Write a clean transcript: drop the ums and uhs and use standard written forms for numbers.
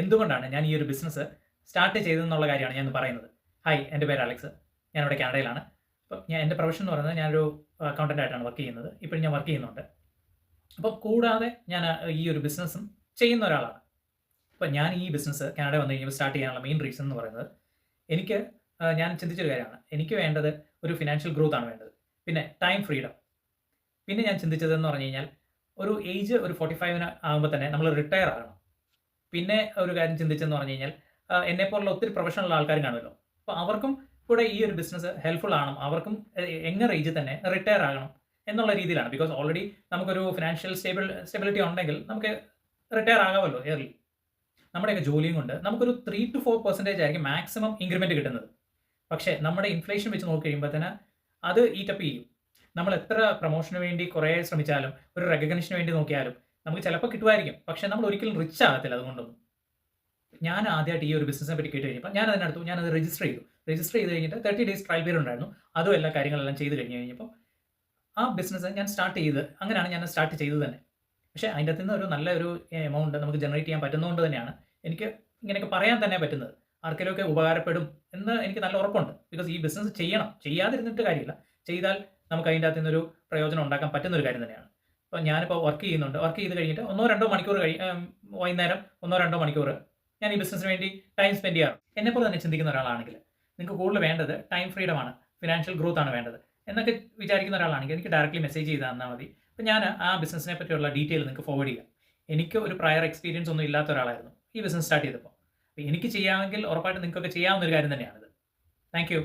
എന്തുകൊണ്ടാണ് ഞാൻ ഈ ഒരു ബിസിനസ് സ്റ്റാർട്ട് ചെയ്തതെന്നുള്ള കാര്യമാണ് ഞാൻ പറയുന്നത്. ഹായ്, എൻ്റെ പേര് അലക്സ്. ഞാനിവിടെ കാനഡയിലാണ്. അപ്പം എൻ്റെ പ്രൊഫഷൻ എന്ന് പറയുന്നത് ഞാനൊരു അക്കൗണ്ടൻ്റ് ആയിട്ടാണ് വർക്ക് ചെയ്യുന്നത്. ഇപ്പോഴും ഞാൻ വർക്ക് ചെയ്യുന്നുണ്ട്. അപ്പം കൂടാതെ ഞാൻ ഈ ഒരു ബിസിനസ്സും ചെയ്യുന്ന ഒരാളാണ്. അപ്പം ഞാൻ ഈ ബിസിനസ് കാനഡ വന്നു കഴിഞ്ഞപ്പോൾ സ്റ്റാർട്ട് ചെയ്യാനുള്ള മെയിൻ റീസൺ എന്ന് പറയുന്നത് എനിക്ക് ഞാൻ ചിന്തിച്ചൊരു കാര്യമാണ്. എനിക്ക് വേണ്ടത് ഒരു ഫിനാൻഷ്യൽ ഗ്രോത്ത് ആണ് വേണ്ടത്. പിന്നെ ടൈം ഫ്രീഡം. പിന്നെ ഞാൻ ചിന്തിച്ചതെന്ന് പറഞ്ഞു കഴിഞ്ഞാൽ ഒരു ഏജ് ഒരു 45 ആകുമ്പോൾ തന്നെ നമ്മൾ റിട്ടയർ ആകണം. പിന്നെ ഒരു കാര്യം ചിന്തിച്ചെന്ന് പറഞ്ഞു കഴിഞ്ഞാൽ എന്നെപ്പോലുള്ള ഒത്തിരി പ്രൊഫഷണൽ ആൾക്കാരും കാണുമല്ലോ. അപ്പോൾ അവർക്കും കൂടെ ഈ ഒരു ബിസിനസ് ഹെൽപ്ഫുൾ ആണ്. അവർക്കും യങ്ങർ ഏജിൽ തന്നെ റിട്ടയർ ആകണം എന്നുള്ള രീതിയിലാണ്. ബിക്കോസ് ഓൾറെഡി നമുക്കൊരു ഫിനാൻഷ്യൽ സ്റ്റെബിലിറ്റി ഉണ്ടെങ്കിൽ നമുക്ക് റിട്ടയർ ആകാമല്ലോ ഏർലി. നമ്മുടെയൊക്കെ ജോലിയും കൊണ്ട് നമുക്കൊരു 3-4% ആയിരിക്കും മാക്സിമം ഇൻക്രിമെന്റ് കിട്ടുന്നത്. പക്ഷേ നമ്മുടെ ഇൻഫ്ലേഷൻ വെച്ച് നോക്കി കഴിയുമ്പോഴത്തേന് അത് ഈറ്റപ്പ് ചെയ്യും. നമ്മൾ എത്ര പ്രൊമോഷന് വേണ്ടി കുറേ ശ്രമിച്ചാലും ഒരു റെക്കഗ്നിഷന് വേണ്ടി നോക്കിയാലും നമുക്ക് ചിലപ്പോൾ കിട്ടുമായിരിക്കും. പക്ഷേ നമ്മൾ ഒരിക്കലും റിച്ച് ആകത്തില്ല അതുകൊണ്ടൊന്നും. ഞാൻ ആദ്യമായിട്ട് ഈ ഒരു ബിസിനസിനെ പറ്റി കേട്ട് കഴിഞ്ഞപ്പോൾ ഞാൻ അതിനടുത്ത് ഞാനത് രജിസ്റ്റർ ചെയ്തു. രജിസ്റ്റർ ചെയ്ത് കഴിഞ്ഞിട്ട് 30 ഡേയ്സ് ട്രയൽ പീരിയഡ് ഉണ്ടായിരുന്നു. അതും എല്ലാ കാര്യങ്ങളെല്ലാം ചെയ്ത് കഴിഞ്ഞപ്പോൾ ആ ബിസിനസ് ഞാൻ സ്റ്റാർട്ട് ചെയ്ത് അങ്ങനെയാണ് ഞാൻ സ്റ്റാർട്ട് ചെയ്തത് തന്നെ. പക്ഷേ അതിൻ്റെ അകത്ത് നിന്ന് ഒരു നല്ലൊരു എമൗണ്ട് നമുക്ക് ജനറേറ്റ് ചെയ്യാൻ പറ്റുന്നതുകൊണ്ട് തന്നെയാണ് എനിക്ക് ഇങ്ങനെയൊക്കെ പറയാൻ തന്നെ പറ്റുന്നത്. ആർക്കെങ്കിലുമൊക്കെ ഉപകാരപ്പെടും എന്ന് എനിക്ക് നല്ല ഉറപ്പുണ്ട്. ബിക്കോസ് ഈ ബിസിനസ് ചെയ്യണം. ചെയ്യാതിരുന്നിട്ട് കാര്യമില്ല. ചെയ്താൽ നമുക്ക് അതിൻ്റെ അകത്ത് നിന്നൊരു പ്രയോജനം ഉണ്ടാക്കാൻ പറ്റുന്ന ഒരു കാര്യം തന്നെയാണ്. അപ്പോൾ ഞാനിപ്പോൾ വർക്ക് ചെയ്യുന്നുണ്ട്. വർക്ക് ചെയ്ത് കഴിഞ്ഞിട്ട് 1-2 മണിക്കൂർ വൈകുന്നേരം 1-2 മണിക്കൂർ ഞാൻ ഈ ബിസിനസ്സിന് വേണ്ടി ടൈം സ്പെൻഡ് ചെയ്യാറ്. എന്നെപ്പോലെ തന്നെ ചിന്തിക്കുന്ന ഒരാളാണെങ്കിൽ നിങ്ങൾക്ക് കൂടുതൽ വേണ്ടത് ടൈം ഫ്രീഡം ആണ്, ഫിനാൻഷ്യൽ ഗ്രോത്ത് ആണ് വേണ്ടത് എന്നൊക്കെ വിചാരിക്കുന്ന ഒരാളാണെങ്കിൽ എനിക്ക് ഡയറക്റ്റ്ലി മെസ്സേജ് ചെയ്ത് തന്നാൽ മതി. അപ്പോൾ ഞാൻ ആ ബിസിനസ്സിനെ പറ്റിയുള്ള ഡീറ്റെയിൽ നിങ്ങൾക്ക് ഫോർവേഡ് ചെയ്യാം. എനിക്ക് ഒരു പ്രയർ എക്സ്പീരിയൻസ് ഒന്നും ഇല്ലാത്ത ഒരാളായിരുന്നു ഈ ബിസിനസ് സ്റ്റാർട്ട് ചെയ്തപ്പോൾ. അപ്പോൾ എനിക്ക് ചെയ്യാമെങ്കിൽ ഉറപ്പായിട്ടും നിങ്ങൾക്കൊക്കെ ചെയ്യാവുന്ന ഒരു കാര്യം തന്നെയാണിത്. Thank you.